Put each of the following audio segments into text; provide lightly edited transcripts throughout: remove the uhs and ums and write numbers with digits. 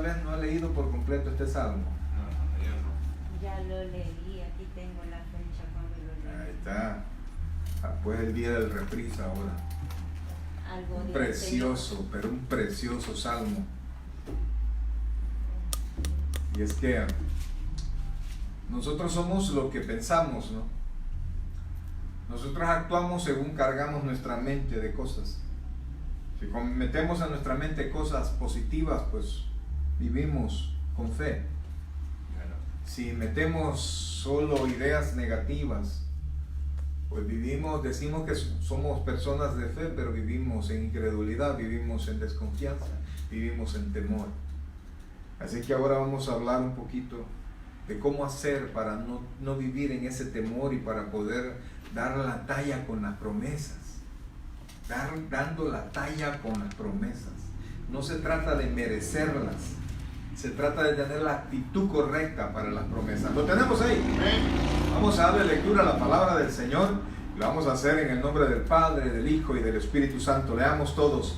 vez no ha leído por completo este salmo? No, yo no. Ya lo leí, aquí tengo la fecha cuando lo leí. Ahí está. Pues el día del reprisa ahora. Algo Un de precioso, pero un precioso salmo. Y es que nosotros somos lo que pensamos, ¿no? Nosotros actuamos según cargamos nuestra mente de cosas. Si metemos a nuestra mente cosas positivas, pues vivimos con fe. Si metemos solo ideas negativas, pues decimos que somos personas de fe, pero vivimos en incredulidad, vivimos en desconfianza, vivimos en temor. Así que ahora vamos a hablar un poquito de cómo hacer para no vivir en ese temor y para poder dar la talla con las promesas. Dando la talla con las promesas. No se trata de merecerlas, se trata de tener la actitud correcta para las promesas. ¿Lo tenemos ahí? Vamos a darle lectura a la palabra del Señor. Lo vamos a hacer en el nombre del Padre, del Hijo y del Espíritu Santo. Leamos todos.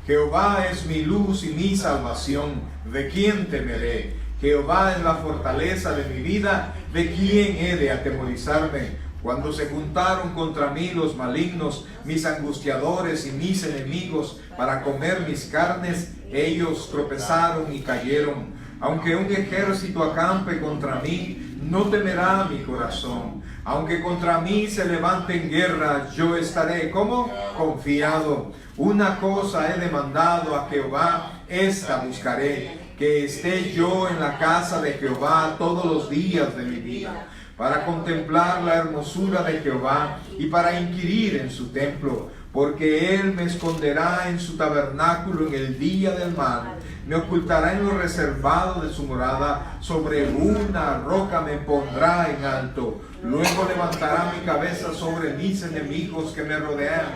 Jehová es mi luz y mi salvación, ¿de quién temeré? Jehová es la fortaleza de mi vida, ¿de quién he de atemorizarme? Cuando se juntaron contra mí los malignos, mis angustiadores y mis enemigos, para comer mis carnes, ellos tropezaron y cayeron. Aunque un ejército acampe contra mí, no temerá mi corazón. Aunque contra mí se levante en guerra, yo estaré, ¿cómo? Confiado. Una cosa he demandado a Jehová, esta buscaré, que esté yo en la casa de Jehová todos los días de mi vida, para contemplar la hermosura de Jehová y para inquirir en su templo, porque Él me esconderá en su tabernáculo en el día del mal, me ocultará en lo reservado de su morada, sobre una roca me pondrá en alto, luego levantará mi cabeza sobre mis enemigos que me rodean,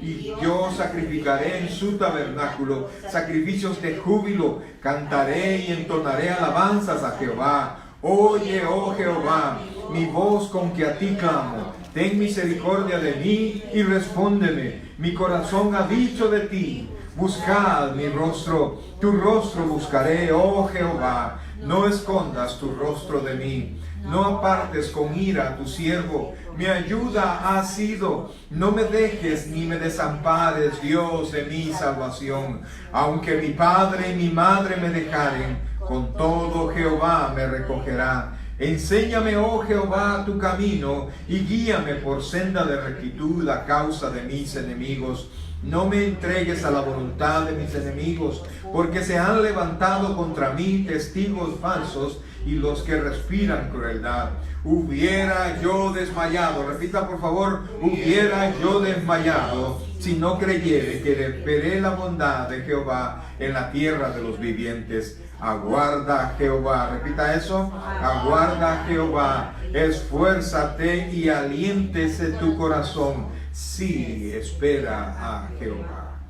y yo sacrificaré en su tabernáculo sacrificios de júbilo, cantaré y entonaré alabanzas a Jehová. Oye, oh Jehová, mi voz con que a ti clamo, ten misericordia de mí y respóndeme. Mi corazón ha dicho de ti, buscad mi rostro, tu rostro buscaré, oh Jehová. No escondas tu rostro de mí, no apartes con ira a tu siervo. Mi ayuda ha sido, no me dejes ni me desampares, Dios de mi salvación. Aunque mi padre y mi madre me dejaren, con todo Jehová me recogerá. Enséñame, oh Jehová, tu camino y guíame por senda de rectitud a causa de mis enemigos. No me entregues a la voluntad de mis enemigos, porque se han levantado contra mí testigos falsos y los que respiran crueldad. Hubiera yo desmayado, repita por favor, hubiera yo desmayado si no creyere que veré la bondad de Jehová en la tierra de los vivientes. Aguarda a Jehová, repita eso, aguarda a Jehová, esfuérzate y aliéntese tu corazón, sí, espera a Jehová.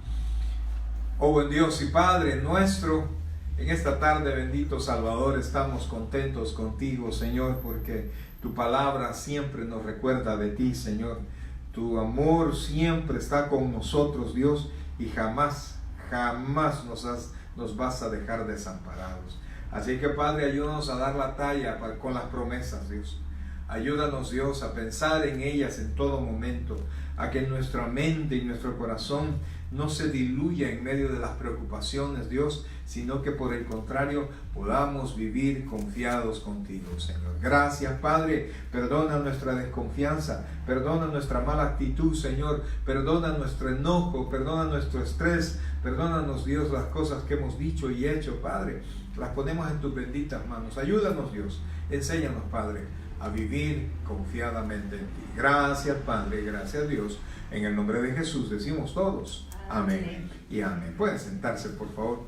Oh buen Dios y Padre nuestro, en esta tarde, bendito Salvador, estamos contentos contigo, Señor, porque tu palabra siempre nos recuerda de ti, Señor. Tu amor siempre está con nosotros, Dios, y jamás nos vas a dejar desamparados. Así que, Padre, ayúdanos a dar la talla con las promesas, Dios. Ayúdanos, Dios, a pensar en ellas en todo momento, a que nuestra mente y nuestro corazón no se diluya en medio de las preocupaciones, Dios, sino que por el contrario podamos vivir confiados contigo, Señor. Gracias, Padre. Perdona nuestra desconfianza, perdona nuestra mala actitud, Señor. Perdona nuestro enojo, perdona nuestro estrés. Perdónanos, Dios, las cosas que hemos dicho y hecho, Padre. Las ponemos en tus benditas manos. Ayúdanos, Dios. Enséñanos, Padre, a vivir confiadamente en ti. Gracias, Padre. Gracias, Dios. En el nombre de Jesús decimos todos. Amén y amén. Pueden sentarse, por favor.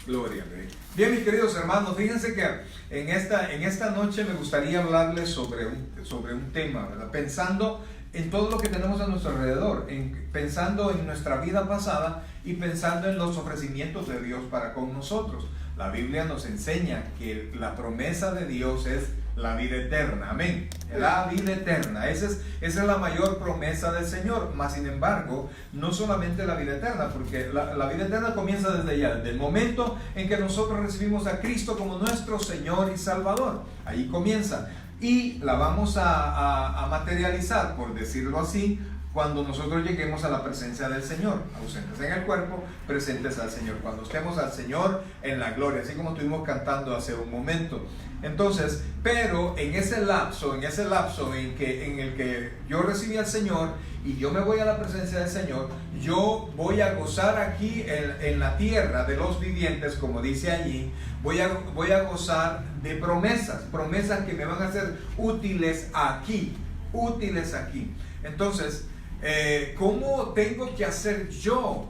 Gloria a Dios. Bien, mis queridos hermanos, fíjense que en esta noche me gustaría hablarles sobre un tema, ¿verdad? Pensando en todo lo que tenemos a nuestro alrededor, pensando en nuestra vida pasada y pensando en los ofrecimientos de Dios para con nosotros. La Biblia nos enseña que la promesa de Dios es la vida eterna. Amén. La vida eterna. Esa es la mayor promesa del Señor. Mas sin embargo, no solamente la vida eterna, porque la vida eterna comienza desde ya, desde el momento en que nosotros recibimos a Cristo como nuestro Señor y Salvador. Ahí comienza. Y la vamos a materializar, por decirlo así, cuando nosotros lleguemos a la presencia del Señor, ausentes en el cuerpo, presentes al Señor, cuando estemos al Señor en la gloria, así como estuvimos cantando hace un momento. Entonces, pero en ese lapso en el que yo recibí al Señor y yo me voy a la presencia del Señor, yo voy a gozar aquí en la tierra de los vivientes, como dice allí, voy a gozar de promesas que me van a ser útiles aquí. Entonces, ¿cómo tengo que hacer yo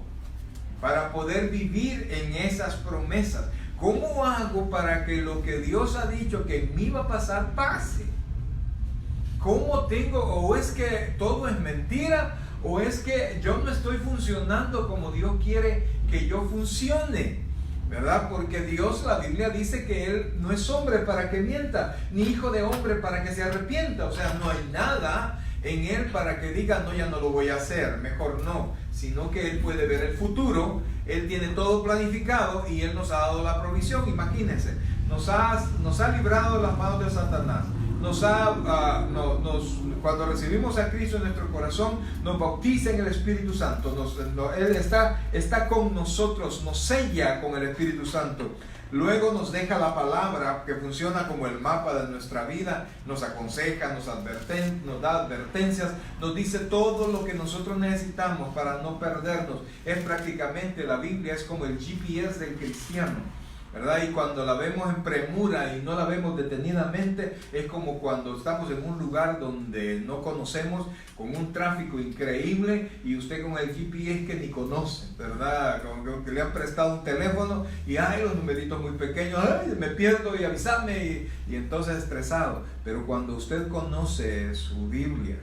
para poder vivir en esas promesas? ¿Cómo hago para que lo que Dios ha dicho que me iba a pasar pase? ¿Cómo tengo? ¿O es que todo es mentira? ¿O es que yo no estoy funcionando como Dios quiere que yo funcione? ¿Verdad? Porque Dios, la Biblia dice que Él no es hombre para que mienta, ni hijo de hombre para que se arrepienta. O sea, no hay nada en Él para que diga, no, ya no lo voy a hacer, mejor no, sino que Él puede ver el futuro, Él tiene todo planificado y Él nos ha dado la provisión. Imagínense, nos ha librado de las manos de Satanás, cuando recibimos a Cristo en nuestro corazón, nos bautiza en el Espíritu Santo, Él está con nosotros, nos sella con el Espíritu Santo. Luego nos deja la palabra que funciona como el mapa de nuestra vida, nos aconseja, nos da advertencias, nos dice todo lo que nosotros necesitamos para no perdernos. Es prácticamente, la Biblia es como el GPS del cristiano, ¿verdad? Y cuando la vemos en premura y no la vemos detenidamente, es como cuando estamos en un lugar donde no conocemos, con un tráfico increíble, y usted con el GPS que ni conoce, ¿verdad? Como que le han prestado un teléfono y ay, los numeritos muy pequeños, ay, me pierdo y avísame, y entonces estresado. Pero cuando usted conoce su Biblia,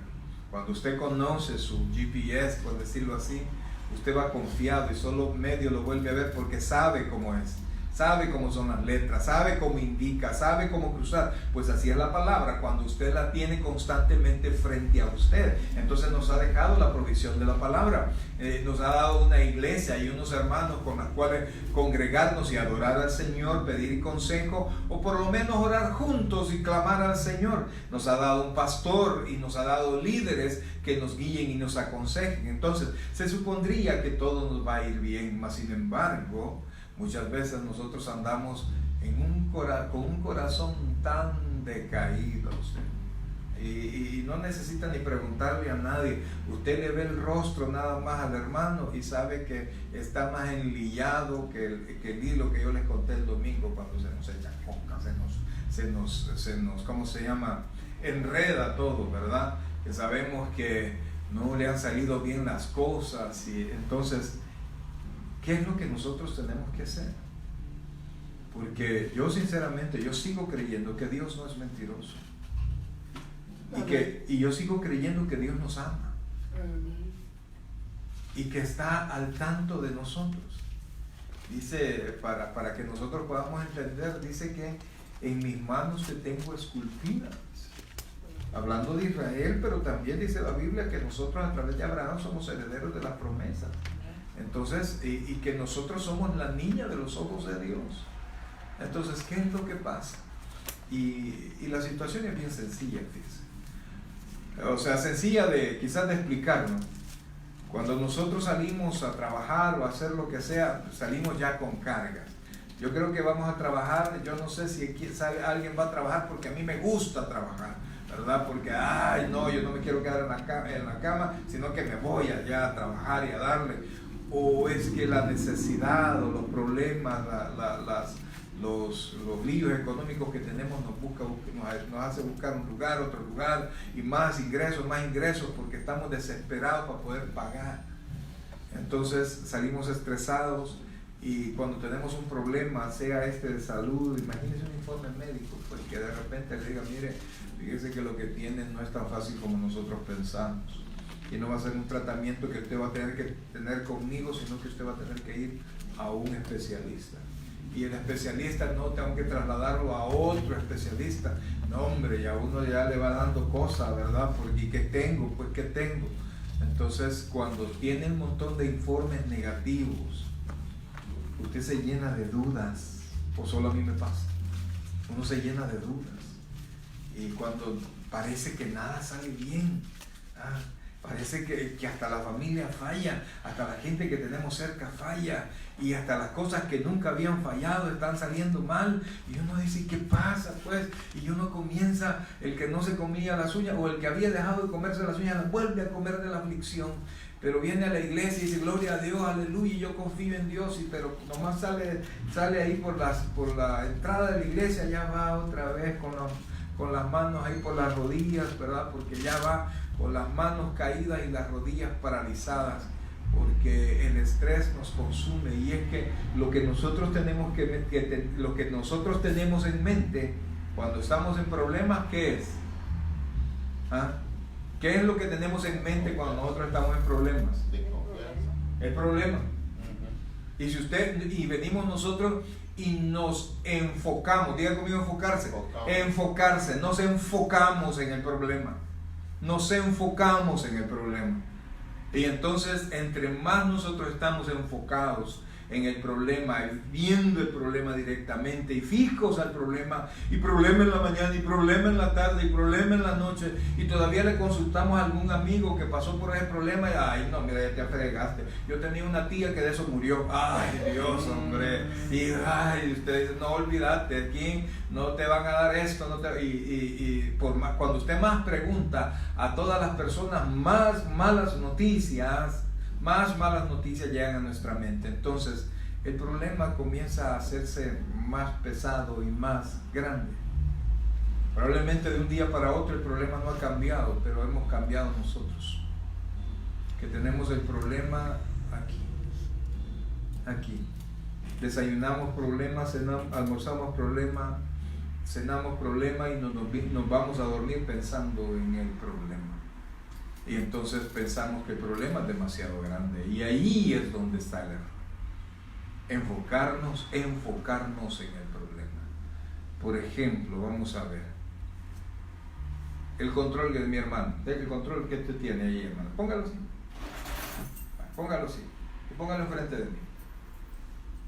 cuando usted conoce su GPS, por decirlo así, usted va confiado y solo medio lo vuelve a ver porque sabe cómo es. Sabe cómo son las letras, sabe cómo indica, sabe cómo cruzar. Pues así es la palabra, cuando usted la tiene constantemente frente a usted. Entonces nos ha dejado la provisión de la palabra, nos ha dado una iglesia y unos hermanos con los cuales congregarnos y adorar al Señor, pedir consejo, o por lo menos orar juntos y clamar al Señor. Nos ha dado un pastor y nos ha dado líderes que nos guíen y nos aconsejen. Entonces se supondría que todo nos va a ir bien, mas sin embargo, muchas veces nosotros andamos con un corazón tan decaído, y no necesita ni preguntarle a nadie. Usted le ve el rostro nada más al hermano y sabe que está más enlillado que el hilo que yo les conté el domingo, cuando se nos echa coca, se nos ¿cómo se llama? Enreda todo, ¿verdad? Que sabemos que no le han salido bien las cosas, y entonces, ¿qué es lo que nosotros tenemos que hacer? Porque yo sinceramente, yo sigo creyendo que Dios no es mentiroso. Y yo sigo creyendo que Dios nos ama. Y que está al tanto de nosotros. Dice, para que nosotros podamos entender, dice que en mis manos te tengo esculpidas. Hablando de Israel, pero también dice la Biblia que nosotros a través de Abraham somos herederos de las promesas. Entonces, y que nosotros somos la niña de los ojos de Dios. Entonces, ¿qué es lo que pasa? Y la situación es bien sencilla, fíjense. O sea, sencilla quizás de explicar, ¿no? Cuando nosotros salimos a trabajar o a hacer lo que sea, salimos ya con cargas. Yo creo que vamos a trabajar, yo no sé si alguien va a trabajar porque a mí me gusta trabajar, ¿verdad? Porque, ay, no, yo no me quiero quedar en la cama, sino que me voy allá a trabajar y a darle. O es que la necesidad o los problemas, los líos económicos que tenemos nos hace buscar un lugar, otro lugar, y más ingresos, porque estamos desesperados para poder pagar. Entonces salimos estresados, y cuando tenemos un problema, sea de salud, imagínense un informe médico, pues que de repente le diga, mire, fíjese que lo que tienen no es tan fácil como nosotros pensamos, y no va a ser un tratamiento que usted va a tener que tener conmigo, sino que usted va a tener que ir a un especialista. y el especialista no, tengo que trasladarlo a otro especialista. No, hombre, ya uno ya le va dando cosas, ¿verdad? Porque ¿qué tengo? Pues ¿qué tengo? Entonces, cuando tiene un montón de informes negativos, usted se llena de dudas, o solo a mí me pasa. Uno se llena de dudas. Y cuando parece que nada sale bien, parece que hasta la familia falla, hasta la gente que tenemos cerca falla, y hasta las cosas que nunca habían fallado están saliendo mal, y uno dice, ¿qué pasa pues? Y uno comienza, el que no se comía las uñas, o el que había dejado de comerse las uñas, las vuelve a comer de la aflicción, pero viene a la iglesia y dice, gloria a Dios, aleluya, yo confío en Dios, pero nomás sale ahí por la entrada de la iglesia, ya va otra vez con las manos ahí por las rodillas, ¿verdad? Porque ya va con las manos caídas y las rodillas paralizadas, porque el estrés nos consume. Y es que lo que nosotros tenemos lo que nosotros tenemos en mente cuando estamos en problemas, ¿qué es? ¿Qué es lo que tenemos en mente cuando nosotros estamos en problemas? El problema. Y venimos nosotros y nos enfocamos, diga conmigo enfocarse, nos enfocamos en el problema. Y entonces, entre más nosotros estamos enfocados en el problema, viendo el problema directamente y fijos al problema, y problema en la mañana, y problema en la tarde, y problema en la noche, y todavía le consultamos a algún amigo que pasó por ese problema, y ay, no, mira, ya te fregaste. Yo tenía una tía que de eso murió. Ay, Dios, hombre. Y ay, usted dice, no, olvídate, aquí no te van a dar esto, cuando usted más pregunta a todas las personas, más malas noticias llegan a nuestra mente. Entonces el problema comienza a hacerse más pesado y más grande. Probablemente de un día para otro el problema no ha cambiado, pero hemos cambiado nosotros, que tenemos el problema aquí. Desayunamos problemas, almorzamos problemas, cenamos problemas y nos vamos a dormir pensando en el problema. Y entonces pensamos que el problema es demasiado grande, y ahí es donde está el error. Enfocarnos en el problema. Por ejemplo, vamos a ver el control de mi hermano, el control que usted tiene ahí, hermano. Póngalo así y póngalo enfrente de mí.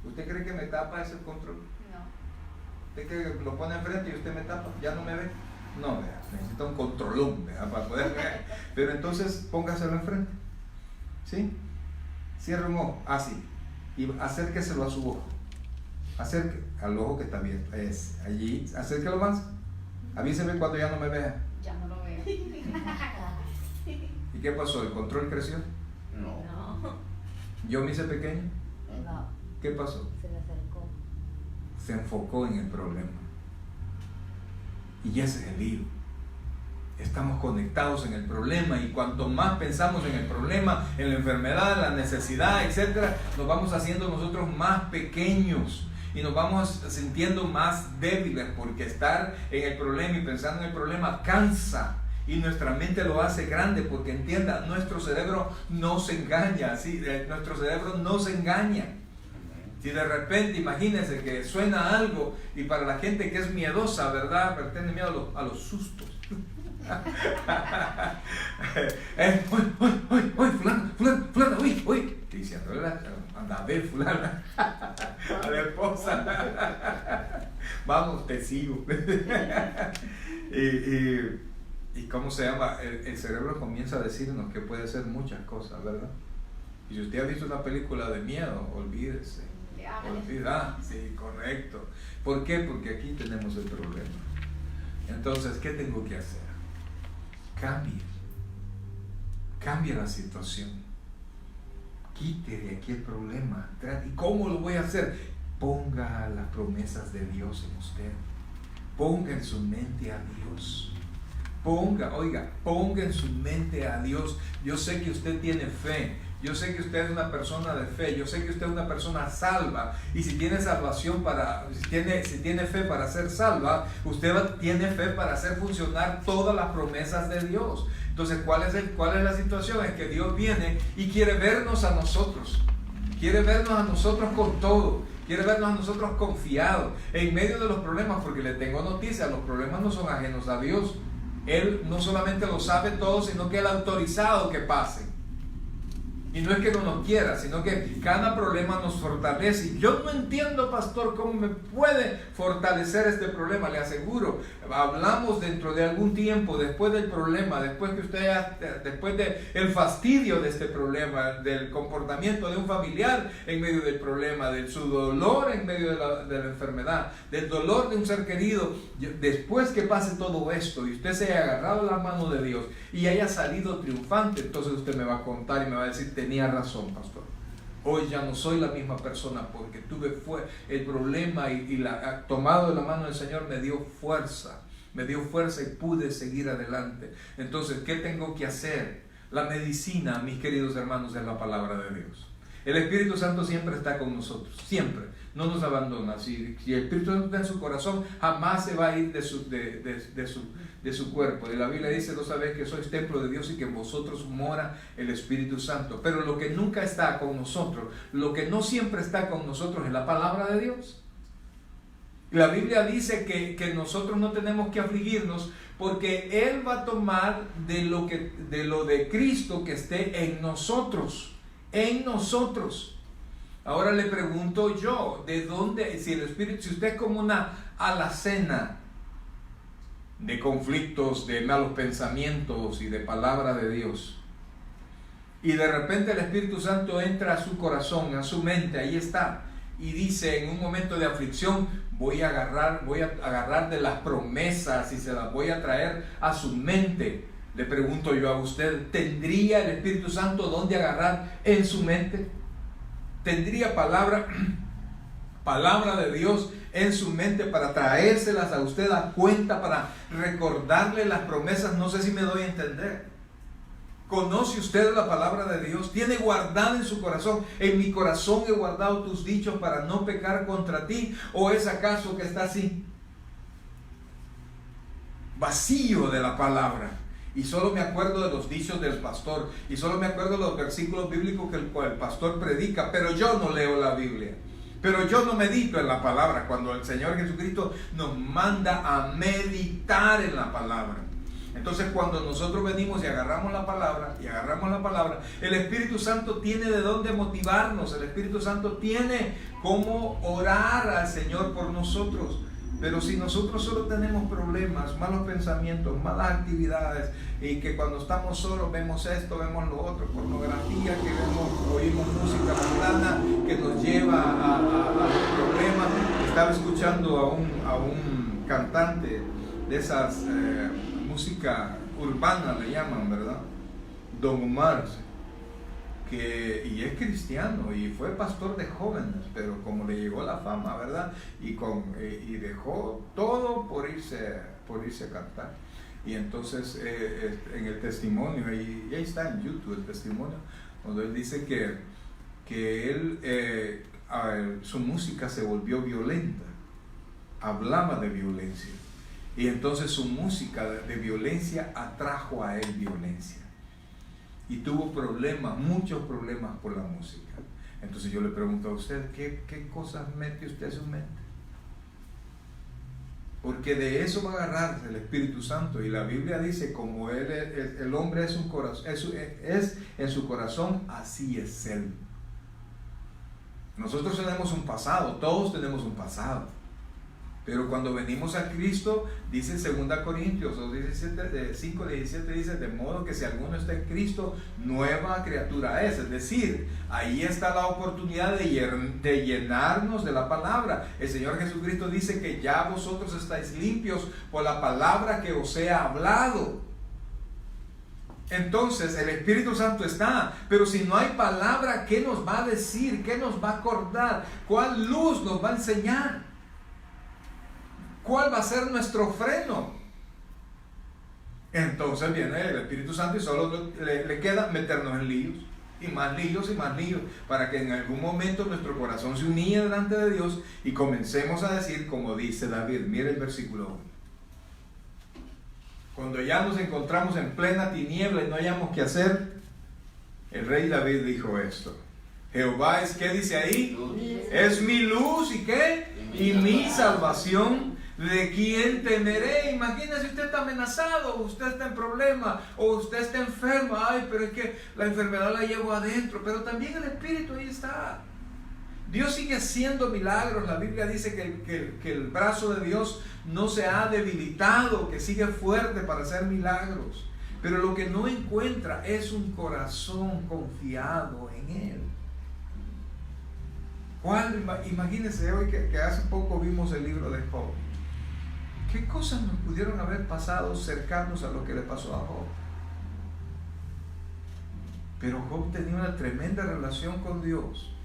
¿Usted cree que me tapa ese control? No. ¿Usted cree que lo pone enfrente y usted me tapa? ¿Ya no me ve? No, vea, necesita un controlón, vea, para poder ver. Pero entonces póngaselo enfrente, ¿sí? Cierre un ojo, así, y acérqueselo a su ojo. Al ojo que está abierto, allí, acérquelo más. Avíseme cuando ya no me vea. Ya no lo veo. ¿Y qué pasó? ¿El control creció? No. ¿Yo me hice pequeño? No. ¿Qué pasó? Se le acercó. Se enfocó en el problema. Y ese es el lío. Estamos conectados en el problema, y cuanto más pensamos en el problema, en la enfermedad, en la necesidad, etc., nos vamos haciendo nosotros más pequeños y nos vamos sintiendo más débiles, porque estar en el problema y pensando en el problema cansa, y nuestra mente lo hace grande, porque entienda, nuestro cerebro no se engaña, ¿sí? Nuestro cerebro no se engaña. Si de repente, imagínense que suena algo, y para la gente que es miedosa, ¿verdad? Pero tiene miedo a los sustos. Fulana, uy. Diciendo, anda a ver, fulana. A la esposa. Vamos, te sigo. Y ¿cómo se llama? El cerebro comienza a decirnos que puede hacer muchas cosas, ¿verdad? Y si usted ha visto una película de miedo, olvídese. Sí, correcto. ¿Por qué? Porque aquí tenemos el problema. Entonces, ¿qué tengo que hacer? Cambie la situación. Quite de aquí el problema. ¿Y cómo lo voy a hacer? Ponga las promesas de Dios en usted. Ponga en su mente a Dios. Ponga en su mente a Dios. Yo sé que usted tiene fe. Yo sé que usted es una persona de fe. Yo sé que usted es una persona salva. Y si tiene salvación si tiene fe para ser salva, usted tiene fe para hacer funcionar todas las promesas de Dios. Entonces, ¿cuál es la situación? Es que Dios viene y quiere vernos a nosotros. Quiere vernos a nosotros con todo. quiere vernos a nosotros confiados en medio de los problemas, porque le tengo noticias, los problemas no son ajenos a Dios. Él no solamente lo sabe todo, sino que Él ha autorizado que pasen. Y no es que no nos quiera, sino que cada problema nos fortalece. Y yo no entiendo, pastor, cómo me puede fortalecer este problema. Le aseguro, hablamos dentro de algún tiempo, después del problema, después del fastidio de este problema, del comportamiento de un familiar en medio del problema, de su dolor en medio de la enfermedad, del dolor de un ser querido. Después que pase todo esto y usted se haya agarrado la mano de Dios y haya salido triunfante, entonces usted me va a contar y me va a decir: tenía razón, pastor. Hoy ya no soy la misma persona porque fue el problema y tomado de la mano del Señor me dio fuerza y pude seguir adelante. Entonces, ¿qué tengo que hacer? La medicina, mis queridos hermanos, es la palabra de Dios. El Espíritu Santo siempre está con nosotros, siempre, no nos abandona. Si el Espíritu Santo está en su corazón, jamás se va a ir de su cuerpo. Y la Biblia dice: no sabéis que sois templo de Dios y que en vosotros mora el Espíritu Santo. Pero lo que nunca está con nosotros, lo que no siempre está con nosotros, es la palabra de Dios. La Biblia dice que nosotros no tenemos que afligirnos, porque Él va a tomar de lo de Cristo que esté en nosotros. En nosotros. Ahora le pregunto yo, ¿de dónde? Si usted es como una alacena de conflictos, de malos pensamientos y de palabra de Dios, y de repente el Espíritu Santo entra a su corazón, a su mente, ahí está, y dice en un momento de aflicción: voy a agarrar de las promesas y se las voy a traer a su mente. Le pregunto yo a usted, ¿tendría el Espíritu Santo dónde agarrar en su mente? ¿Tendría palabra de Dios en su mente para traérselas a usted a cuenta, para recordarle las promesas? No sé si me doy a entender. ¿Conoce usted la palabra de Dios? ¿Tiene guardada en su corazón? En mi corazón he guardado tus dichos para no pecar contra ti. ¿O es acaso que está así, vacío de la palabra? Y solo me acuerdo de los dichos del pastor, y solo me acuerdo de los versículos bíblicos que el pastor predica, pero yo no leo la Biblia, pero yo no medito en la palabra, cuando el Señor Jesucristo nos manda a meditar en la palabra. Entonces, cuando nosotros venimos y agarramos la palabra, el Espíritu Santo tiene de dónde motivarnos, el Espíritu Santo tiene cómo orar al Señor por nosotros. Pero si nosotros solo tenemos problemas, malos pensamientos, malas actividades, y que cuando estamos solos vemos esto, vemos lo otro, pornografía, que oímos música mundana que nos lleva a problemas. Estaba escuchando a un cantante de esas música urbana, le llaman, ¿verdad? Don Omar, y es cristiano y fue pastor de jóvenes, pero como le llegó la fama, ¿verdad? Y dejó todo por irse a cantar. Y entonces en el testimonio, y ahí está en YouTube el testimonio, donde él dice que él, su música se volvió violenta, hablaba de violencia, y entonces su música de violencia atrajo a él violencia. Y tuvo problemas, muchos problemas por la música. Entonces yo le pregunto a usted, ¿qué cosas mete usted en su mente? Porque de eso va a agarrarse el Espíritu Santo. Y la Biblia dice, como el hombre es en su corazón, así es él. Nosotros tenemos un pasado, todos tenemos un pasado. Pero cuando venimos a Cristo, dice en 2 Corintios 5:17, dice: de modo que si alguno está en Cristo, nueva criatura es. Es decir, ahí está la oportunidad de llenarnos de la palabra. El Señor Jesucristo dice que ya vosotros estáis limpios por la palabra que os he hablado. Entonces el Espíritu Santo está, pero si no hay palabra, ¿qué nos va a decir? ¿Qué nos va a acordar? ¿Cuál luz nos va a enseñar? ¿Cuál va a ser nuestro freno? Entonces viene el Espíritu Santo y solo le queda meternos en líos, y más líos, para que en algún momento nuestro corazón se unía delante de Dios y comencemos a decir como dice David. Mire el versículo 1. Cuando ya nos encontramos en plena tiniebla y no hayamos qué hacer, el rey David dijo esto: Jehová es, ¿qué dice ahí? Luz. Es mi luz, ¿y qué? Y mi salvación. ¿De quién temeré? Imagínese, usted está amenazado, usted está en problema, o usted está enfermo. Ay, pero es que la enfermedad la llevo adentro, pero también el Espíritu ahí está. Dios sigue haciendo milagros. La Biblia dice que el brazo de Dios no se ha debilitado, que sigue fuerte para hacer milagros. Pero lo que no encuentra es un corazón confiado en Él. Imagínense hoy que hace poco vimos el libro de Job. ¿Qué cosas nos pudieron haber pasado cercanos a lo que le pasó a Job? Pero Job tenía una tremenda relación con Dios.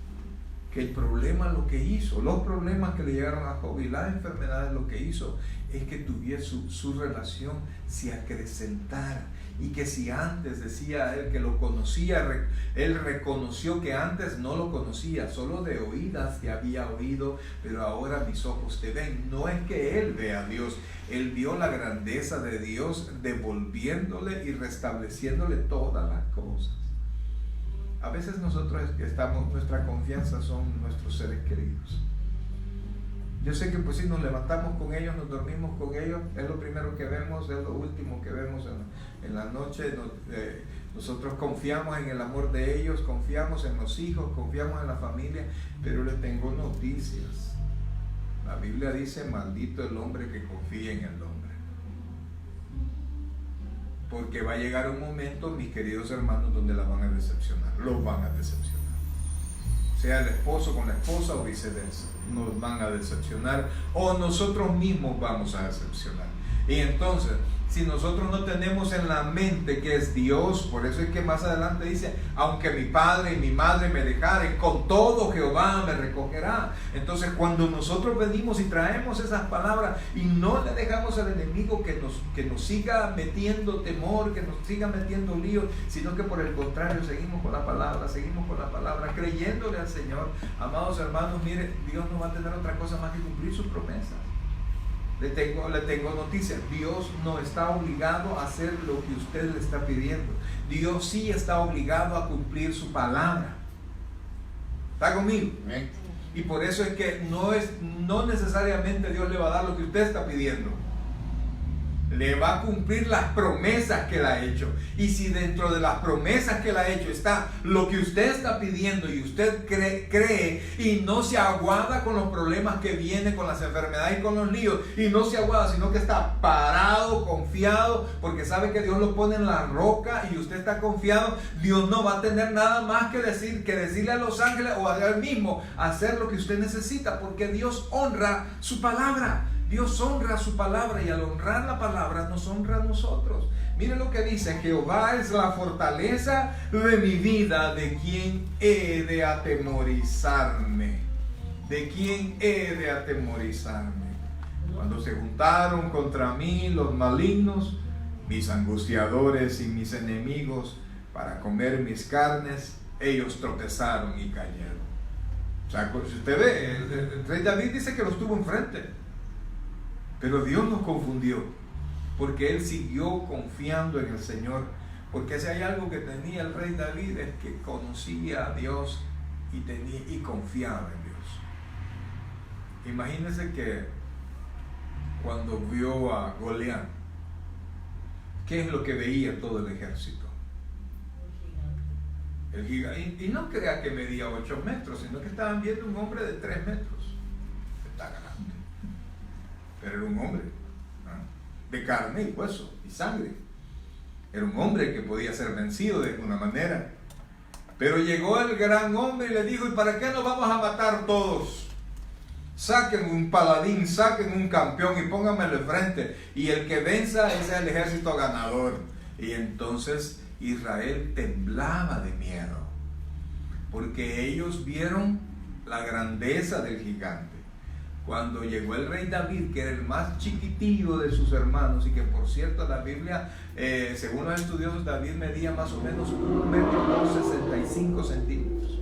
Que el problema, lo que hizo, los problemas que le llegaron a Job y las enfermedades, lo que hizo es que tuviera su relación se acrecentara. Y que si antes decía él que lo conocía, él reconoció que antes no lo conocía, solo de oídas te había oído, pero ahora mis ojos te ven. No es que él vea a Dios, él vio la grandeza de Dios devolviéndole y restableciéndole todas las cosas. A veces nosotros nuestra confianza son nuestros seres queridos. Yo sé que pues si nos levantamos con ellos, nos dormimos con ellos, es lo primero que vemos, es lo último que vemos en la noche. Nosotros confiamos en el amor de ellos, confiamos en los hijos, confiamos en la familia, pero les tengo noticias. La Biblia dice, maldito el hombre que confía en el hombre. Porque va a llegar un momento, mis queridos hermanos, donde la van a decepcionar, los van a decepcionar. Sea el esposo con la esposa o viceversa, nos van a decepcionar o nosotros mismos vamos a decepcionar. Y entonces, si nosotros no tenemos en la mente que es Dios, por eso es que más adelante dice, aunque mi padre y mi madre me dejaren, con todo Jehová me recogerá. Entonces cuando nosotros venimos y traemos esas palabras y no le dejamos al enemigo que nos siga metiendo temor, que nos siga metiendo lío, sino que por el contrario seguimos con la palabra, creyéndole al Señor. Amados hermanos, mire, Dios no va a tener otra cosa más que cumplir sus promesas. Le tengo noticias. Dios no está obligado a hacer lo que usted le está pidiendo. Dios sí está obligado a cumplir su palabra. ¿Está conmigo? Amén. Y por eso es que no necesariamente Dios le va a dar lo que usted está pidiendo. Le va a cumplir las promesas que Él ha hecho. Y si dentro de las promesas que Él ha hecho está lo que usted está pidiendo y usted cree y no se aguada con los problemas que vienen, con las enfermedades y con los líos, y no se aguada, sino que está parado, confiado, porque sabe que Dios lo pone en la roca y usted está confiado, Dios no va a tener nada más que decirle a los ángeles o a Él mismo hacer lo que usted necesita, porque Dios honra su palabra. Dios honra su palabra y al honrar la palabra nos honra a nosotros. Miren lo que dice: Jehová es la fortaleza de mi vida, ¿de quién he de atemorizarme? ¿De quién he de atemorizarme? Cuando se juntaron contra mí los malignos, mis angustiadores y mis enemigos, para comer mis carnes, ellos tropezaron y cayeron. O sea, si usted ve, el rey David dice que los tuvo enfrente. Pero Dios nos confundió, porque él siguió confiando en el Señor. Porque si hay algo que tenía el rey David, es que conocía a Dios y confiaba en Dios. Imagínense que cuando vio a Goliat, ¿qué es lo que veía todo el ejército? El gigante. Y no crea que medía 8 metros, sino que estaban viendo un hombre de 3 metros. Está grande. Pero era un hombre, ¿no?, de carne y hueso y sangre. Era un hombre que podía ser vencido de alguna manera. Pero llegó el gran hombre y le dijo: ¿y para qué nos vamos a matar todos? Saquen un paladín, saquen un campeón y pónganmelo enfrente. Y el que venza, ese es el ejército ganador. Y entonces Israel temblaba de miedo, porque ellos vieron la grandeza del gigante. Cuando llegó el rey David, que era el más chiquitillo de sus hermanos, y que por cierto la Biblia, según los estudiosos, David medía más o menos 1 metro con 65 centímetros.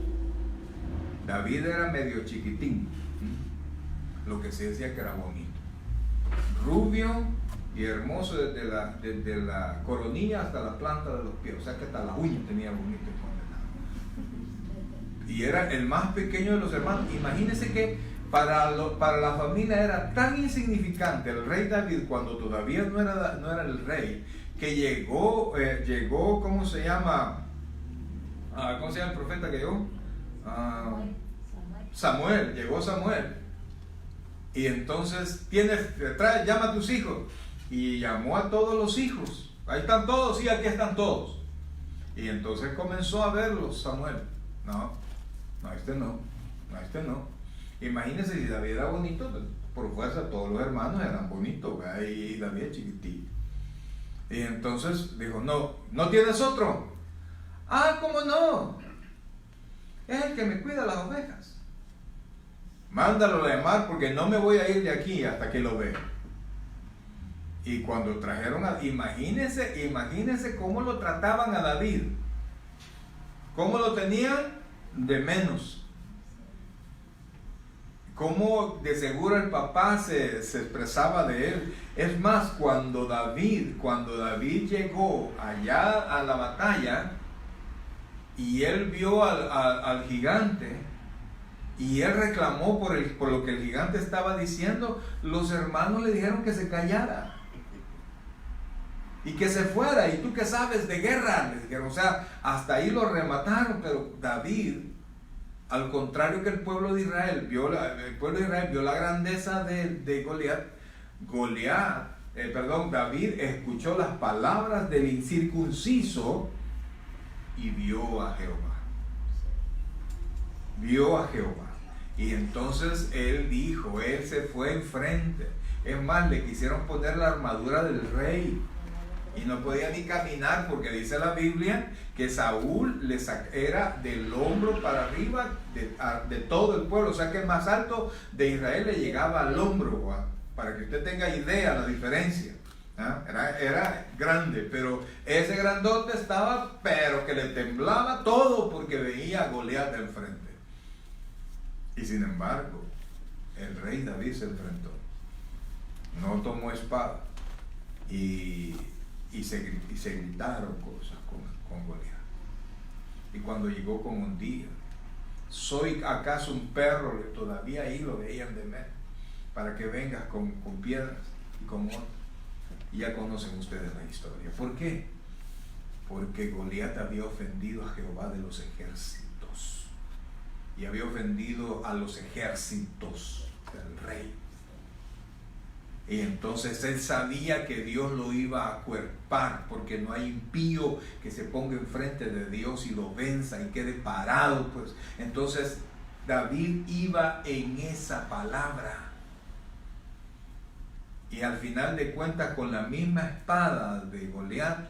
David era medio chiquitín, lo que se decía que era bonito, rubio y hermoso desde la coronilla hasta la planta de los pies, o sea que hasta las uñas tenía bonito. y era el más pequeño de los hermanos. Imagínense que para la familia era tan insignificante el rey David, cuando todavía no era el rey, que llegó, ¿cómo se llama? ¿Cómo se llama el profeta que llegó? Samuel, llegó Samuel. Y entonces llama a tus hijos. Y llamó a todos los hijos. Ahí están todos, sí, aquí están todos. Y entonces comenzó a verlos Samuel. No, este no. Imagínense si David era bonito, por fuerza todos los hermanos eran bonitos, ¿verdad? Y David es chiquitito. Y entonces dijo, ¿no tienes otro? ¿Cómo no? Es el que me cuida las ovejas. Mándalo a llamar porque no me voy a ir de aquí hasta que lo vea. Y cuando trajeron imagínense cómo lo trataban a David. ¿Cómo lo tenían? De menos. Cómo de seguro el papá se expresaba de él. Es más, cuando David llegó allá a la batalla y él vio al gigante y él reclamó por lo que el gigante estaba diciendo, los hermanos le dijeron que se callara y que se fuera. ¿Y tú qué sabes de guerra? Le dijeron. O sea, hasta ahí lo remataron. Pero David, al contrario que el pueblo de Israel vio la grandeza de Goliat. David escuchó las palabras del incircunciso y vio a Jehová. Y entonces él se fue enfrente. Es más, le quisieron poner la armadura del rey y no podía ni caminar, porque dice la Biblia que Saúl era del hombro para arriba de todo el pueblo. O sea que el más alto de Israel le llegaba al hombro, para que usted tenga idea la diferencia. Era grande, pero ese grandote estaba, pero que le temblaba todo porque veía a Goliat de enfrente. Y sin embargo, el rey David se enfrentó, no tomó espada, y se gritaron cosas con Goliat. Y cuando llegó con un día, ¿soy acaso un perro? Todavía ahí lo veían de menos, para que vengas con piedras y con oro. Y ya conocen ustedes la historia. ¿Por qué? Porque Goliat había ofendido a Jehová de los ejércitos y había ofendido a los ejércitos del rey. Y entonces él sabía que Dios lo iba a acuerpar, porque no hay impío que se ponga enfrente de Dios y lo venza y quede parado, pues. Entonces David iba en esa palabra. Y al final de cuentas, con la misma espada de Goliat,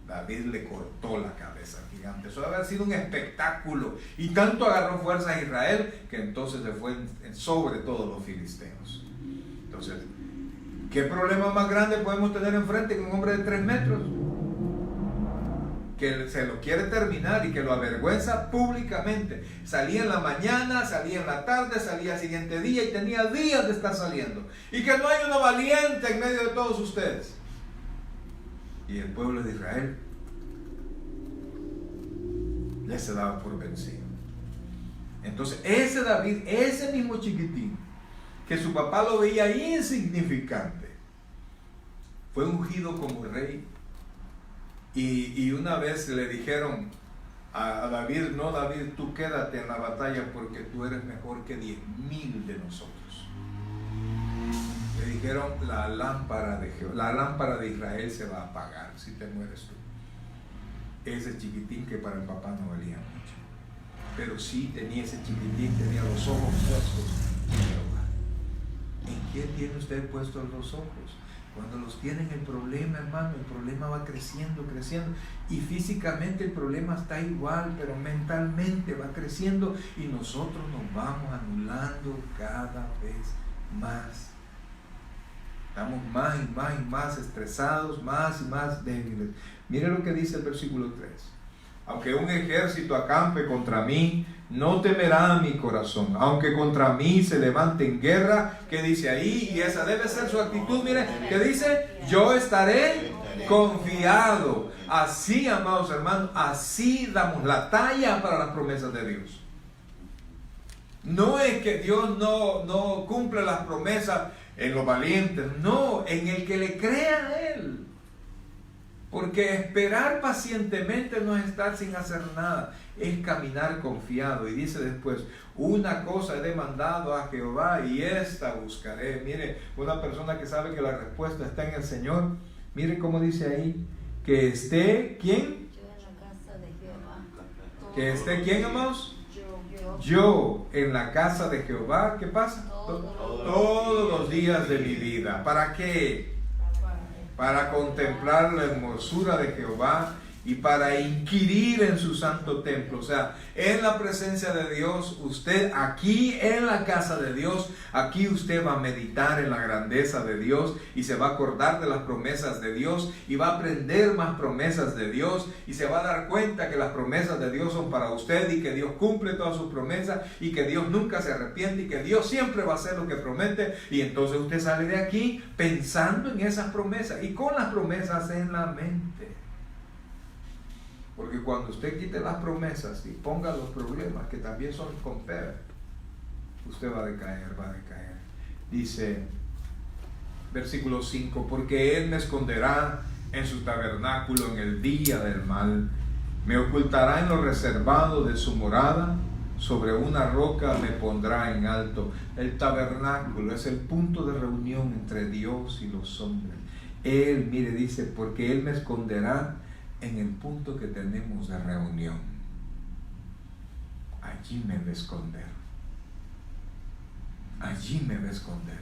David le cortó la cabeza al gigante. Eso debe haber sido un espectáculo. Y tanto agarró fuerza a Israel que entonces se fue sobre todos los filisteos. Entonces, ¿qué problema más grande podemos tener enfrente que un hombre de 3 metros? Que se lo quiere terminar y que lo avergüenza públicamente. Salía en la mañana, salía en la tarde, salía al siguiente día y tenía días de estar saliendo. Y que no hay uno valiente en medio de todos ustedes. Y el pueblo de Israel ya se daba por vencido. Entonces ese David, ese mismo chiquitín, que su papá lo veía insignificante, fue ungido como rey. Y una vez le dijeron a David, no, David, tú quédate en la batalla porque tú eres mejor que 10,000 de nosotros. Le dijeron, la lámpara de Israel se va a apagar si te mueres tú. Ese chiquitín que para el papá no valía mucho, pero sí tenía ese chiquitín, tenía los ojos puestos en Jehová. ¿En quién tiene usted puestos los ojos? Cuando los tienen el problema, hermano, el problema va creciendo, y físicamente el problema está igual, pero mentalmente va creciendo y nosotros nos vamos anulando cada vez más. Estamos más y más estresados, más y más débiles. Mire lo que dice el versículo 3. Aunque un ejército acampe contra mí, no temerá mi corazón. Aunque contra mí se levante en guerra, ¿qué dice ahí? Y esa debe ser su actitud. Mire, ¿qué dice? Yo estaré confiado. Así, amados hermanos, así damos la talla para las promesas de Dios. No es que Dios no cumple las promesas en los valientes, no, en el que le crea a Él. Porque esperar pacientemente no es estar sin hacer nada, es caminar confiado. Y dice después, una cosa he demandado a Jehová y esta buscaré. Mire, una persona que sabe que la respuesta está en el Señor, mire cómo dice ahí, que esté, ¿quién? Yo en la casa de Jehová. Que esté, ¿quién, amados? Yo. Yo en la casa de Jehová, ¿qué pasa? Todos los días de mi vida. ¿Para qué? Para contemplar la hermosura de Jehová y para inquirir en su santo templo. O sea, en la presencia de Dios, usted aquí en la casa de Dios, aquí usted va a meditar en la grandeza de Dios y se va a acordar de las promesas de Dios y va a aprender más promesas de Dios y se va a dar cuenta que las promesas de Dios son para usted y que Dios cumple todas sus promesas y que Dios nunca se arrepiente y que Dios siempre va a hacer lo que promete. Y entonces usted sale de aquí pensando en esas promesas y con las promesas en la mente. Porque cuando usted quite las promesas y ponga los problemas, que también son con fe, usted va a decaer, va a decaer. Dice, versículo 5, porque Él me esconderá en su tabernáculo en el día del mal, me ocultará en lo reservado de su morada, sobre una roca me pondrá en alto. El tabernáculo es el punto de reunión entre Dios y los hombres. Él, mire, dice, porque Él me esconderá en el punto que tenemos de reunión. Allí me va a esconder. Allí me va a esconder.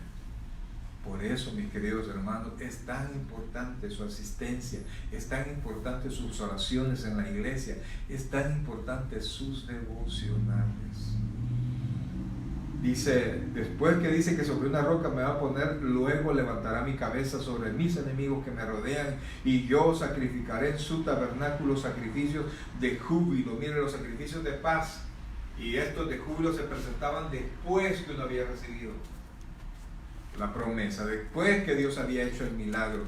Por eso, mis queridos hermanos, es tan importante su asistencia, es tan importante sus oraciones en la iglesia, es tan importante sus devocionales. Dice, después que dice que sobre una roca me va a poner, luego levantará mi cabeza sobre mis enemigos que me rodean y yo sacrificaré en su tabernáculo sacrificios de júbilo. Miren, los sacrificios de paz y estos de júbilo se presentaban después que uno había recibido la promesa, después que Dios había hecho el milagro.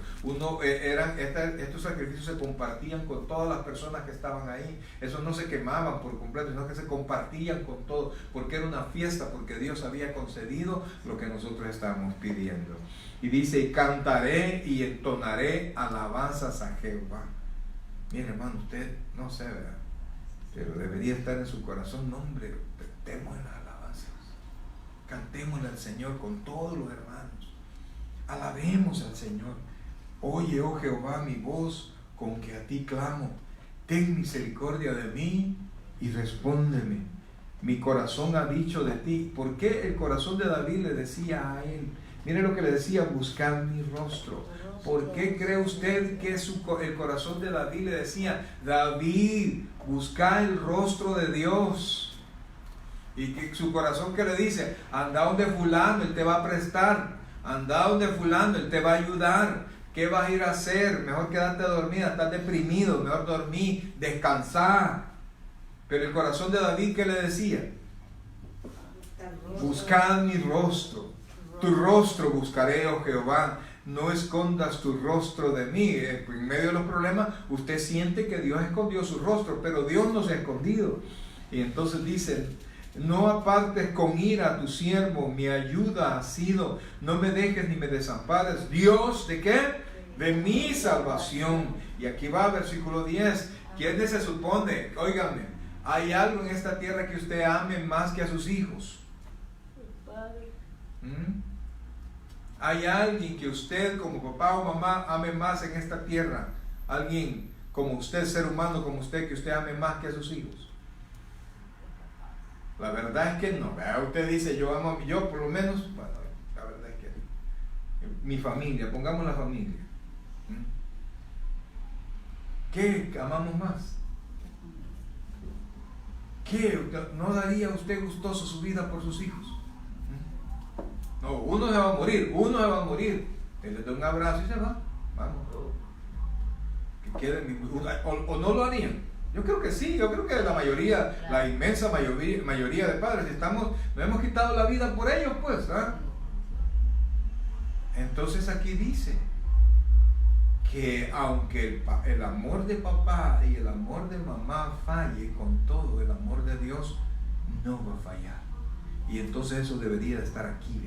Estos sacrificios se compartían con todas las personas que estaban ahí. Esos no se quemaban por completo, sino que se compartían con todo, porque era una fiesta, porque Dios había concedido lo que nosotros estábamos pidiendo. Y dice, y cantaré y entonaré alabanzas a Jehová. Mire, hermano, usted no sé, ¿verdad? Pero debería estar en su corazón, no, hombre, cantemos en las alabanzas, cantémosle al Señor con todos los hermanos, alabemos al Señor. Oye, oh Jehová, mi voz con que a ti clamo, ten misericordia de mí y respóndeme. Mi corazón ha dicho de ti. ¿Por qué el corazón de David le decía a él? Mire lo que le decía, buscar mi rostro. ¿Por qué cree usted que el corazón de David le decía, David, busca el rostro de Dios? Y que su corazón, que le dice, anda donde fulano, él te va a prestar, anda donde fulano, él te va a ayudar. ¿Qué vas a ir a hacer? Mejor quedarte dormida, estás deprimido, mejor dormir, descansar. Pero el corazón de David, ¿qué le decía? Buscad mi rostro, tu rostro buscaré, oh Jehová, no escondas tu rostro de mí. En medio de los problemas, usted siente que Dios escondió su rostro, pero Dios no se ha escondido. Y entonces dice, no apartes con ira a tu siervo, mi ayuda ha sido, no me dejes ni me desampares. Dios, ¿de qué? De mi salvación. Y aquí va versículo 10. ¿Quién se supone? Óigame, ¿hay algo en esta tierra que usted ame más que a sus hijos? ¿Hay alguien que usted como papá o mamá ame más en esta tierra? ¿Alguien como usted, ser humano como usted, que usted ame más que a sus hijos? La verdad es que no. Usted dice, yo amo, yo por lo menos, bueno, la verdad es que mi familia, pongamos la familia. ¿Qué amamos más? ¿Qué no daría usted gustoso su vida por sus hijos? No, uno se va a morir, Él le da un abrazo y se va. Vamos. Que queden, o no lo harían. Yo creo que sí, yo creo que la mayoría, la inmensa mayoría de padres, nos hemos quitado la vida por ellos, pues. Entonces aquí dice que aunque el amor de papá y el amor de mamá falle, con todo el amor de Dios no va a fallar. Y entonces eso debería de estar aquí,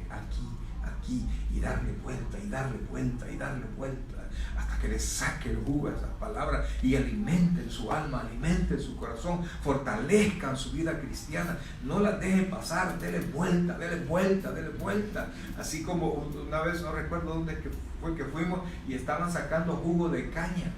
y darle vuelta, y darle vuelta, y darle vuelta, hasta que le saque el jugo a esas palabras y alimenten su alma, alimenten su corazón, fortalezcan su vida cristiana. No las dejen pasar, denle vuelta, denle vuelta, denle vuelta. Así como una vez, no recuerdo dónde fue que fuimos, y estaban sacando jugo de caña.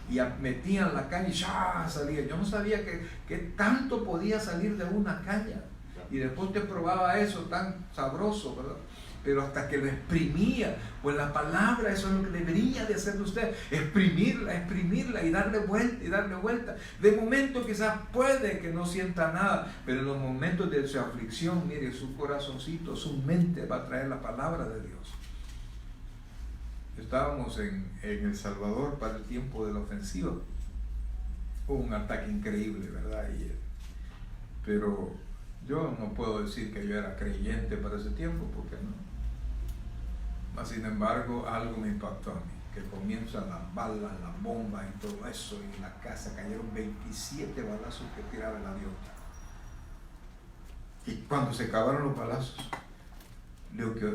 Y metían la caña y ¡ya! Salía. Yo no sabía que tanto podía salir de una caña. Y después te probaba eso tan sabroso, ¿verdad? Pero hasta que lo exprimía, pues la palabra, eso es lo que debería de hacer usted, exprimirla y darle vuelta y darle vuelta. De momento quizás puede que no sienta nada, pero en los momentos de su aflicción, mire, su corazoncito, su mente va a traer la palabra de Dios. Estábamos en El Salvador para el tiempo de la ofensiva. Hubo un ataque increíble, ¿verdad? Pero yo no puedo decir que yo era creyente para ese tiempo, porque no. Mas, sin embargo, algo me impactó a mí, que comienzan las balas, las bombas y todo eso, y en la casa cayeron 27 balazos que tiraba el avión. Y cuando se acabaron los balazos,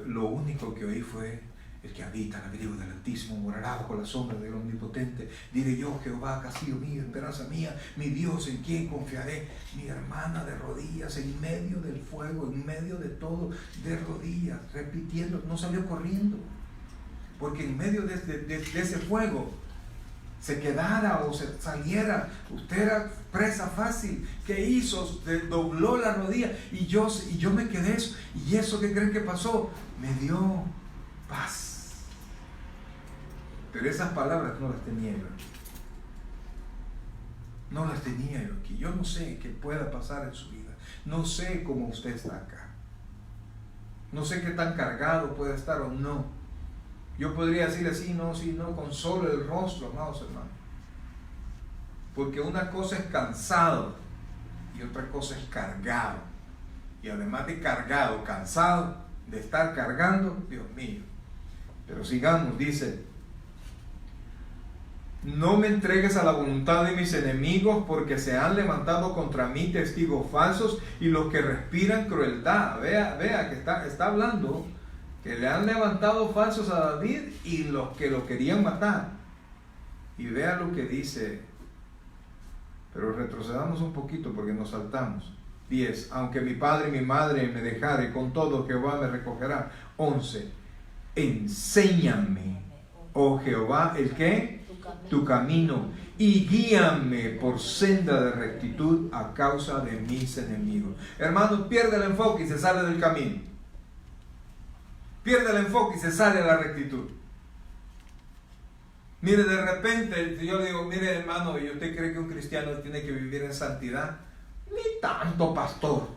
lo único que oí fue: el que habita en el abrigo del Altísimo morará bajo la sombra del Omnipotente. Diré yo: Jehová, castillo mío, esperanza mía, mi Dios, en quien confiaré. Mi hermana de rodillas, en medio del fuego, en medio de todo, de rodillas, repitiendo, no salió corriendo, porque en medio de ese fuego se quedara o se saliera, usted era presa fácil. ¿Qué hizo? Dobló la rodilla, y yo me quedé eso. ¿Y eso qué creen que pasó? Me dio paz. Pero esas palabras no las tenía yo aquí. No las tenía yo aquí. Yo no sé qué pueda pasar en su vida. No sé cómo usted está acá. No sé qué tan cargado puede estar o no. Yo podría decirle sí, no, con solo el rostro, amados hermanos. Porque una cosa es cansado y otra cosa es cargado. Y además de cargado, cansado de estar cargando, Dios mío. Pero sigamos, dice: no me entregues a la voluntad de mis enemigos, porque se han levantado contra mí testigos falsos y los que respiran crueldad. Vea que está hablando que le han levantado falsos a David y los que lo querían matar. Y vea lo que dice, pero retrocedamos un poquito porque nos saltamos. 10. Aunque mi padre y mi madre me dejare, con todo Jehová me recogerá. 11. Enséñame, oh Jehová, ¿el qué? Tu camino, y guíame por senda de rectitud a causa de mis enemigos. Hermanos, pierde el enfoque y se sale del camino. Pierde el enfoque y se sale de la rectitud. Mire, de repente yo le digo: mire, hermano, ¿y usted cree que un cristiano tiene que vivir en santidad? Ni tanto, pastor.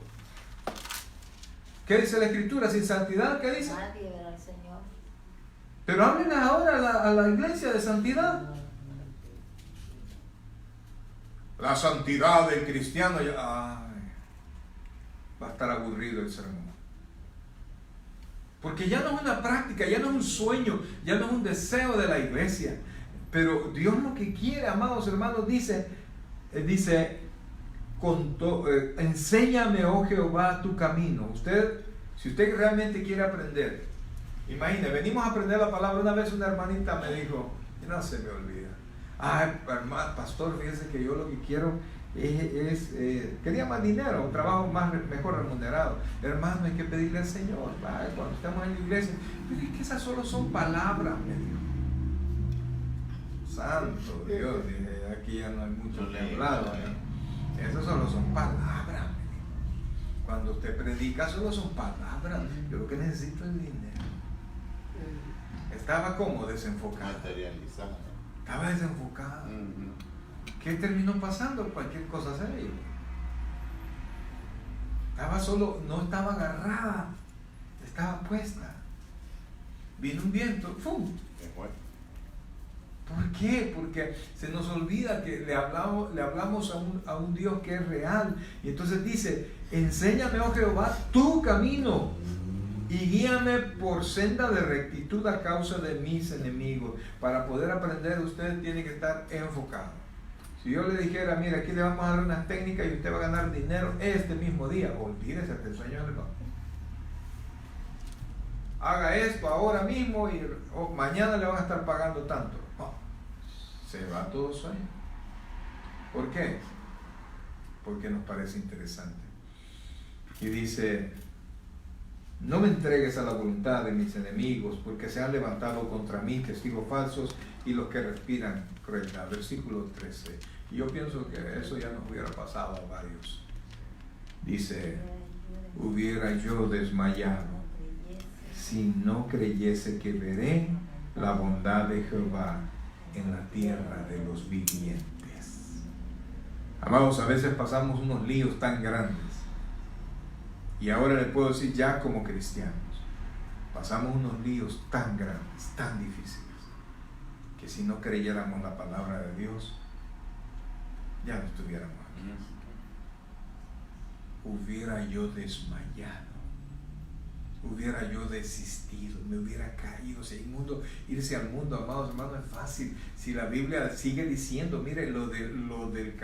¿Qué dice la Escritura? Sin santidad, ¿qué dice? Nadie verá al Señor. Pero hablen ahora a la iglesia de santidad. La santidad del cristiano, va a estar aburrido el sermón. Porque ya no es una práctica, ya no es un sueño, ya no es un deseo de la iglesia. Pero Dios lo que quiere, amados hermanos, dice, enséñame, oh Jehová, tu camino. Si usted realmente quiere aprender, imagine, venimos a aprender la palabra. Una vez una hermanita me dijo, y no se me olvida: ay, hermano, pastor, fíjese que yo lo que quiero quería más dinero, un trabajo mejor remunerado. Hermano, hay que pedirle al Señor, cuando estamos en la iglesia. Pero es que esas solo son palabras, me dijo. Santo Dios, dije, aquí ya no hay mucho que hablar, ¿no? Esas solo son palabras, me dijo. Cuando usted predica, solo son palabras. Yo lo que necesito es dinero. Estaba como desenfocado. Materializado. Estaba desenfocado. ¿Qué terminó pasando? Cualquier cosa seria. Estaba solo, no estaba agarrada, estaba puesta. Vino un viento, ¡fum! ¿Por qué? Porque se nos olvida que le hablamos a un Dios que es real. Y entonces dice: enséñame, oh Jehová, tu camino, y guíame por senda de rectitud a causa de mis enemigos. Para poder aprender, usted tiene que estar enfocado. Si yo le dijera: mira, aquí le vamos a dar unas técnicas y usted va a ganar dinero este mismo día, olvídese, hasta el sueño le va. haga esto ahora mismo y mañana le van a estar pagando tanto. No, se va todo sueño. ¿Por qué? Porque nos parece interesante. Y dice: no me entregues a la voluntad de mis enemigos, porque se han levantado contra mí testigos falsos y los que respiran crueldad. Versículo 13. Y yo pienso que eso ya nos hubiera pasado a varios. Dice: hubiera yo desmayado si no creyese que veré la bondad de Jehová en la tierra de los vivientes. Amados, a veces pasamos unos líos tan grandes, y ahora le puedo decir ya como cristianos, pasamos unos líos tan grandes, tan difíciles, que si no creyéramos la palabra de Dios, ya no estuviéramos aquí. Hubiera yo desmayado, hubiera yo desistido, me hubiera caído. Si hay mundo, irse al mundo, amados hermanos, es fácil. Si la Biblia sigue diciendo, mire, lo del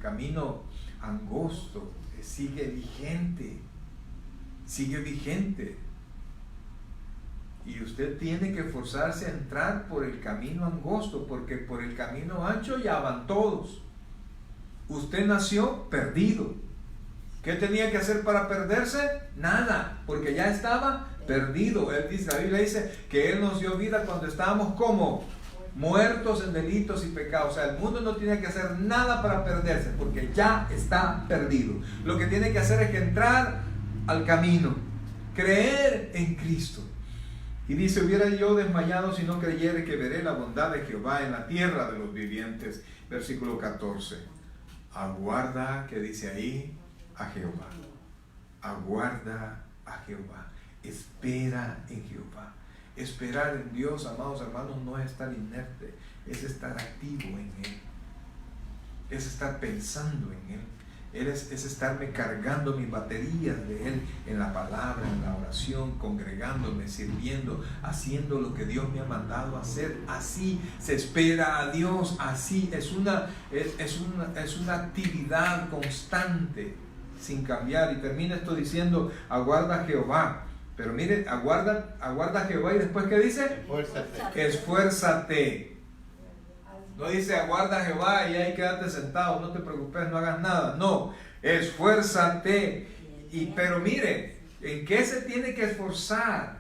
camino angosto sigue vigente, y usted tiene que forzarse a entrar por el camino angosto, porque por el camino ancho ya van todos. Usted nació perdido. ¿Qué tenía que hacer para perderse? Nada, porque ya estaba perdido. La Biblia dice que Él nos dio vida cuando estábamos como muertos en delitos y pecados. O sea, el mundo no tiene que hacer nada para perderse, porque ya está perdido. Lo que tiene que hacer es que entrar al camino, creer en Cristo. Y dice: hubiera yo desmayado si no creyere que veré la bondad de Jehová en la tierra de los vivientes. Versículo 14. Aguarda, que dice ahí, a Jehová. Aguarda a Jehová. Espera en Jehová. Esperar en Dios, amados hermanos, no es estar inerte, es estar activo en Él, es estar pensando en Él, es estarme cargando mis baterías de Él en la palabra, en la oración, congregándome, sirviendo, haciendo lo que Dios me ha mandado a hacer. Así se espera a Dios, así es una actividad constante, sin cambiar. Y termina esto diciendo: aguarda a Jehová. Pero mire, aguarda a Jehová, y después ¿qué dice? Esfuérzate. No dice aguarda a Jehová y ahí quédate sentado, no te preocupes, no hagas nada. No, esfuérzate. Pero mire, ¿en qué se tiene que esforzar?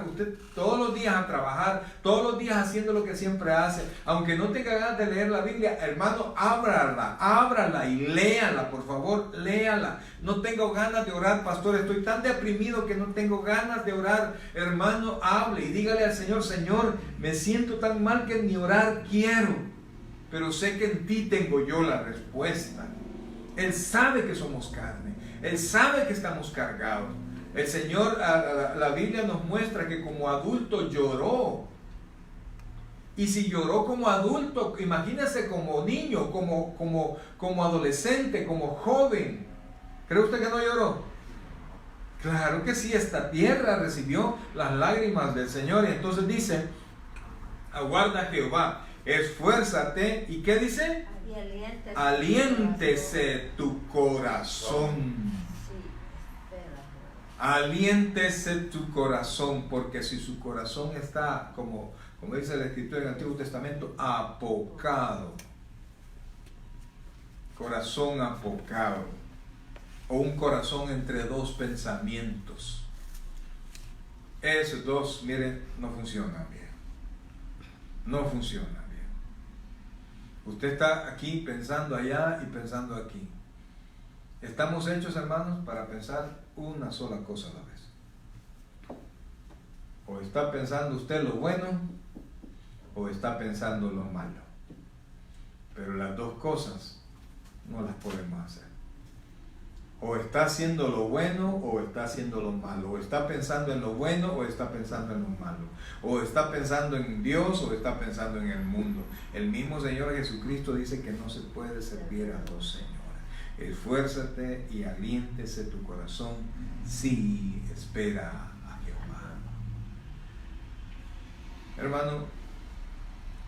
Usted todos los días a trabajar, todos los días haciendo lo que siempre hace. Aunque no tenga ganas de leer la Biblia, hermano, ábrala y léala, por favor, léala. No tengo ganas de orar, pastor, estoy tan deprimido que no tengo ganas de orar. Hermano, hable y dígale al Señor: Señor, me siento tan mal que ni orar quiero, pero sé que en ti tengo yo la respuesta. Él sabe que somos carne, Él sabe que estamos cargados. El Señor, la Biblia nos muestra que como adulto lloró. Y si lloró como adulto, imagínese como niño, como adolescente, como joven. ¿Cree usted que no lloró? Claro que sí, esta tierra recibió las lágrimas del Señor. Y entonces dice: aguarda a Jehová, esfuérzate. ¿Y qué dice? Aliéntese tu corazón. Aliéntese tu corazón, porque si su corazón está, como dice la Escritura en el Antiguo Testamento, apocado, corazón apocado, o un corazón entre dos pensamientos, esos dos, miren, no funcionan bien. No funcionan bien. Usted está aquí pensando allá y pensando aquí. Estamos hechos, hermanos, para pensar una sola cosa a la vez. O está pensando usted lo bueno, o está pensando lo malo. Pero las dos cosas no las podemos hacer. O está haciendo lo bueno, o está haciendo lo malo. O está pensando en lo bueno, o está pensando en lo malo. O está pensando en Dios, o está pensando en el mundo. El mismo Señor Jesucristo dice que no se puede servir a dos señores. Esfuérzate y aliéntese tu corazón, sí, espera a Jehová. Hermano,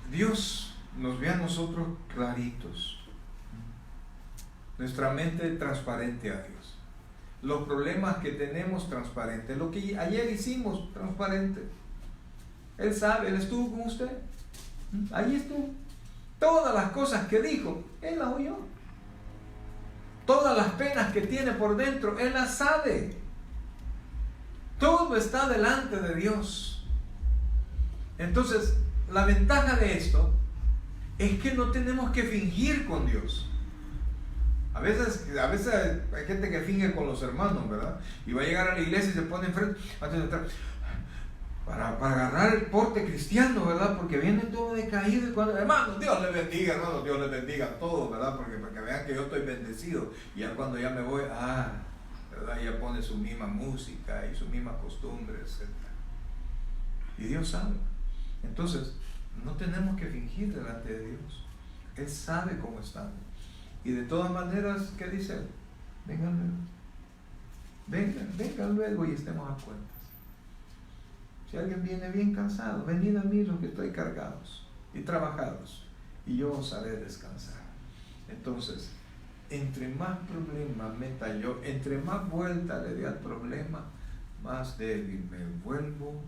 Dios nos ve a nosotros claritos, nuestra mente transparente a Dios. los problemas que tenemos, transparente. Lo que ayer hicimos, transparente. Él sabe, Él estuvo con usted. Ahí estuvo. Todas las cosas que dijo, Él las oyó. Todas las penas que tiene por dentro, Él las sabe. Todo está delante de Dios. Entonces, la ventaja de esto es que no tenemos que fingir con Dios. A veces hay gente que finge con los hermanos, ¿verdad? Y va a llegar a la iglesia y se pone enfrente antes de entrar para agarrar el porte cristiano, ¿verdad? Porque viene todo decaído. Y cuando, hermanos, Dios les bendiga, hermanos, Dios les bendiga a todos, ¿verdad? Porque para que vean que yo estoy bendecido. Y ya cuando ya me voy, ¿verdad? Ya pone su misma música y su misma costumbre, etc. Y Dios sabe. Entonces, no tenemos que fingir delante de Dios. Él sabe cómo estamos. Y de todas maneras, ¿qué dice Él? Vengan luego y estemos a cuentas. Si alguien viene bien cansado, venid a mí los que estoy cargados y trabajados, y yo os haré descansar. Entonces, entre más problemas meta yo, entre más vuelta le dé al problema, más débil me vuelvo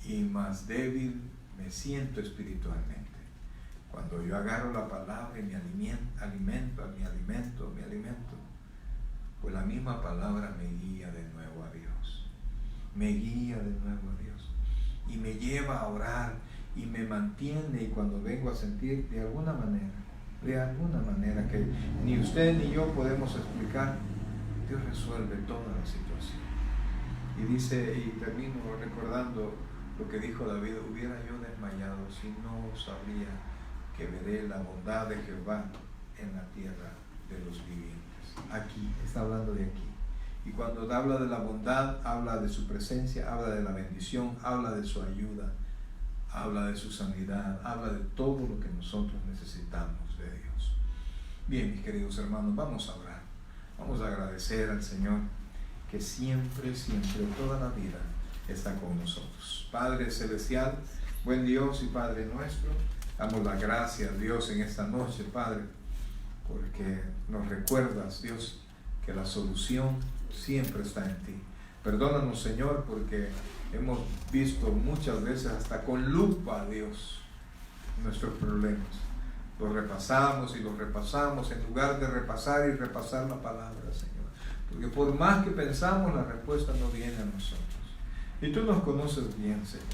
y más débil me siento espiritualmente. Cuando yo agarro la palabra y me alimento, pues la misma palabra me guía de nuevo a Dios. Me guía de nuevo a Dios. Y me lleva a orar y me mantiene. Y cuando vengo a sentir de alguna manera que ni usted ni yo podemos explicar, Dios resuelve toda la situación. Y dice, y termino recordando lo que dijo David: hubiera yo desmayado si no sabría que veré la bondad de Jehová en la tierra de los vivientes. Aquí, está hablando de aquí. Y cuando habla de la bondad, habla de su presencia, habla de la bendición, habla de su ayuda, habla de su sanidad, habla de todo lo que nosotros necesitamos de Dios. Bien, mis queridos hermanos, vamos a orar. Vamos a agradecer al Señor que siempre, toda la vida está con nosotros. Padre Celestial, buen Dios y Padre nuestro, damos las gracias, Dios, en esta noche, Padre, porque nos recuerdas, Dios, que la solución siempre está en ti. Perdónanos, Señor, porque hemos visto muchas veces hasta con lupa, Dios, nuestros problemas. Los repasamos y los repasamos en lugar de repasar y repasar la palabra, Señor. Porque por más que pensamos, la respuesta no viene a nosotros. Y tú nos conoces bien, Señor.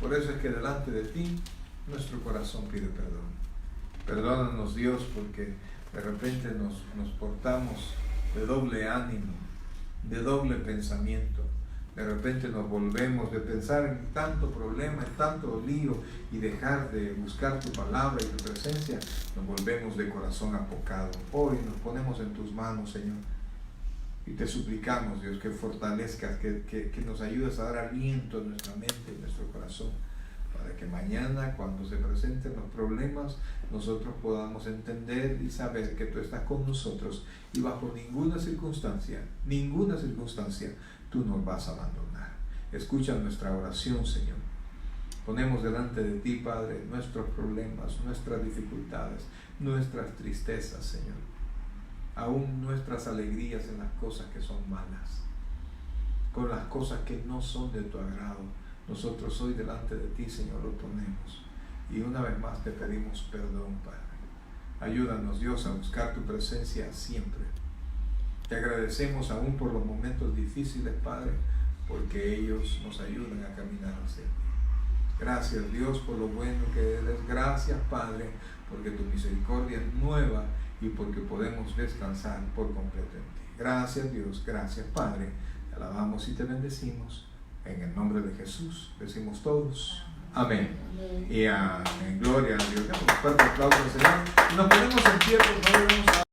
Por eso es que delante de ti nuestro corazón pide perdón. Perdónanos, Dios, porque de repente nos portamos de doble ánimo, de doble pensamiento. De repente nos volvemos de pensar en tanto problema, en tanto lío, y dejar de buscar tu palabra y tu presencia, nos volvemos de corazón apocado. Hoy nos ponemos en tus manos, Señor, y te suplicamos, Dios, que fortalezcas, que nos ayudes a dar aliento a nuestra mente y nuestro corazón, para que mañana, cuando se presenten los problemas, nosotros podamos entender y saber que tú estás con nosotros y bajo ninguna circunstancia, tú nos vas a abandonar. Escucha nuestra oración, Señor. Ponemos delante de ti, Padre, nuestros problemas, nuestras dificultades, nuestras tristezas, Señor. Aún nuestras alegrías en las cosas que son malas, con las cosas que no son de tu agrado. Nosotros hoy delante de ti, Señor, lo ponemos. Y una vez más te pedimos perdón, Padre. Ayúdanos, Dios, a buscar tu presencia siempre. Te agradecemos aún por los momentos difíciles, Padre, porque ellos nos ayudan a caminar hacia ti. Gracias, Dios, por lo bueno que eres. Gracias, Padre, porque tu misericordia es nueva y porque podemos descansar por completo en ti. Gracias, Dios. Gracias, Padre. Te alabamos y te bendecimos. En el nombre de Jesús decimos todos amén. Y amén. Gloria a Dios. Demos un fuerte aplauso al Señor. Nos ponemos en pie, por favor.